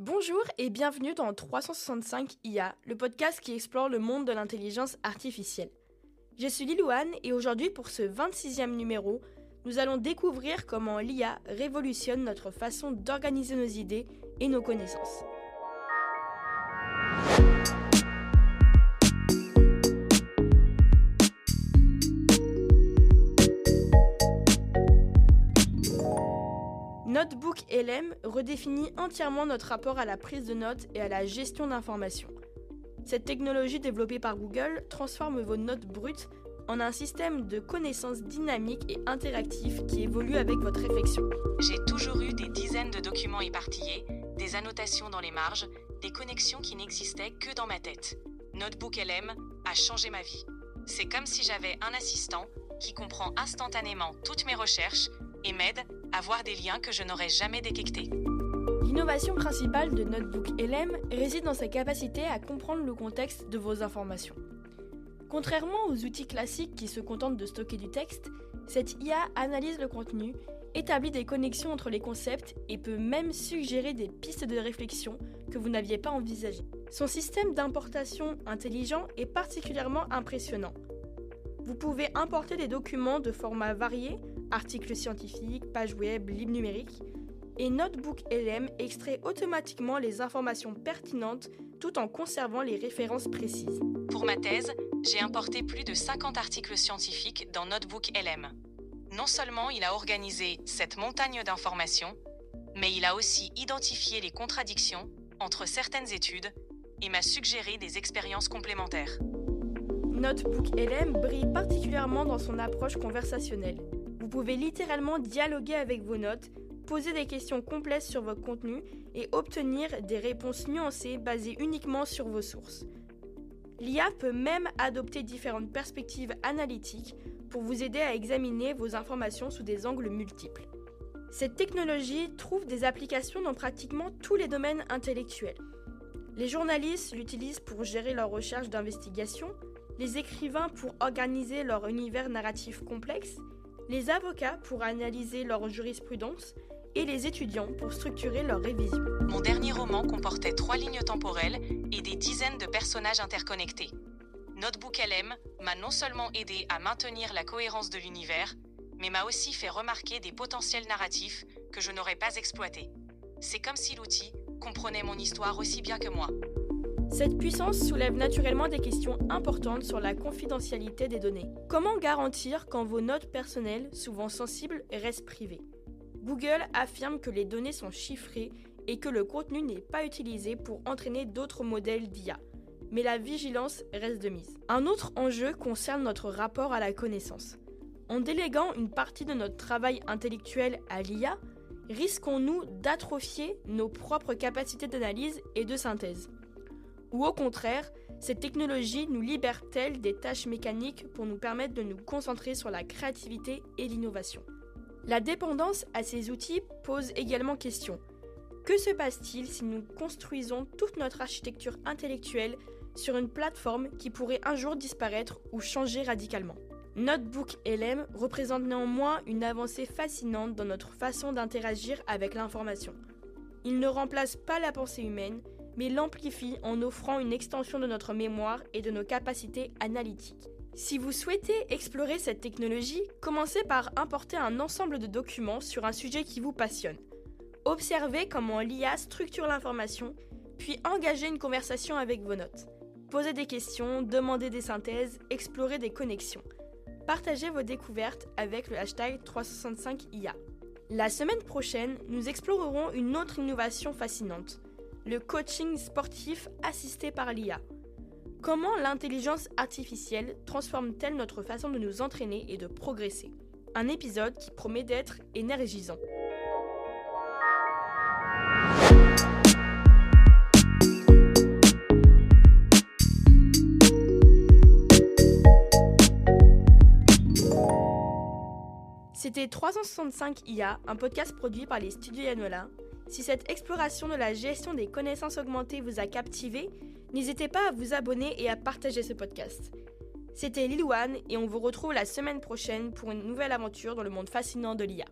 Bonjour et bienvenue dans 365 IA, le podcast qui explore le monde de l'intelligence artificielle. Je suis Lilouane et aujourd'hui pour ce 26e numéro, nous allons découvrir comment l'IA révolutionne notre façon d'organiser nos idées et nos connaissances. NotebookLM redéfinit entièrement notre rapport à la prise de notes et à la gestion d'informations. Cette technologie développée par Google transforme vos notes brutes en un système de connaissances dynamique et interactif qui évolue avec votre réflexion. J'ai toujours eu des dizaines de documents éparpillés, des annotations dans les marges, des connexions qui n'existaient que dans ma tête. NotebookLM a changé ma vie. C'est comme si j'avais un assistant qui comprend instantanément toutes mes recherches et m'aide à voir des liens que je n'aurais jamais détectés. L'innovation principale de NotebookLM réside dans sa capacité à comprendre le contexte de vos informations. Contrairement aux outils classiques qui se contentent de stocker du texte, cette IA analyse le contenu, établit des connexions entre les concepts et peut même suggérer des pistes de réflexion que vous n'aviez pas envisagées. Son système d'importation intelligent est particulièrement impressionnant. Vous pouvez importer des documents de formats variés, articles scientifiques, pages web, livres numériques, et NotebookLM extrait automatiquement les informations pertinentes tout en conservant les références précises. Pour ma thèse, j'ai importé plus de 50 articles scientifiques dans NotebookLM. Non seulement il a organisé cette montagne d'informations, mais il a aussi identifié les contradictions entre certaines études et m'a suggéré des expériences complémentaires. NotebookLM brille particulièrement dans son approche conversationnelle. Vous pouvez littéralement dialoguer avec vos notes, poser des questions complexes sur votre contenu et obtenir des réponses nuancées basées uniquement sur vos sources. L'IA peut même adopter différentes perspectives analytiques pour vous aider à examiner vos informations sous des angles multiples. Cette technologie trouve des applications dans pratiquement tous les domaines intellectuels. Les journalistes l'utilisent pour gérer leurs recherches d'investigation, les écrivains pour organiser leur univers narratif complexe, les avocats pour analyser leur jurisprudence et les étudiants pour structurer leur révision. Mon dernier roman comportait 3 lignes temporelles et des dizaines de personnages interconnectés. NotebookLM m'a non seulement aidé à maintenir la cohérence de l'univers, mais m'a aussi fait remarquer des potentiels narratifs que je n'aurais pas exploités. C'est comme si l'outil comprenait mon histoire aussi bien que moi. Cette puissance soulève naturellement des questions importantes sur la confidentialité des données. Comment garantir quand vos notes personnelles, souvent sensibles, restent privées ? Google affirme que les données sont chiffrées et que le contenu n'est pas utilisé pour entraîner d'autres modèles d'IA. Mais la vigilance reste de mise. Un autre enjeu concerne notre rapport à la connaissance. En déléguant une partie de notre travail intellectuel à l'IA, risquons-nous d'atrophier nos propres capacités d'analyse et de synthèse ? Ou au contraire, cette technologie nous libère-t-elle des tâches mécaniques pour nous permettre de nous concentrer sur la créativité et l'innovation ? La dépendance à ces outils pose également question. Que se passe-t-il si nous construisons toute notre architecture intellectuelle sur une plateforme qui pourrait un jour disparaître ou changer radicalement ? NotebookLM représente néanmoins une avancée fascinante dans notre façon d'interagir avec l'information. Il ne remplace pas la pensée humaine, mais l'amplifie en offrant une extension de notre mémoire et de nos capacités analytiques. Si vous souhaitez explorer cette technologie, commencez par importer un ensemble de documents sur un sujet qui vous passionne. Observez comment l'IA structure l'information, puis engagez une conversation avec vos notes. Posez des questions, demandez des synthèses, explorez des connexions. Partagez vos découvertes avec le hashtag 365IA. La semaine prochaine, nous explorerons une autre innovation fascinante. Le coaching sportif assisté par l'IA. Comment l'intelligence artificielle transforme-t-elle notre façon de nous entraîner et de progresser ? Un épisode qui promet d'être énergisant. C'était 365 IA, un podcast produit par les studios Yanola. Si cette exploration de la gestion des connaissances augmentées vous a captivé, n'hésitez pas à vous abonner et à partager ce podcast. C'était Lilouane et on vous retrouve la semaine prochaine pour une nouvelle aventure dans le monde fascinant de l'IA.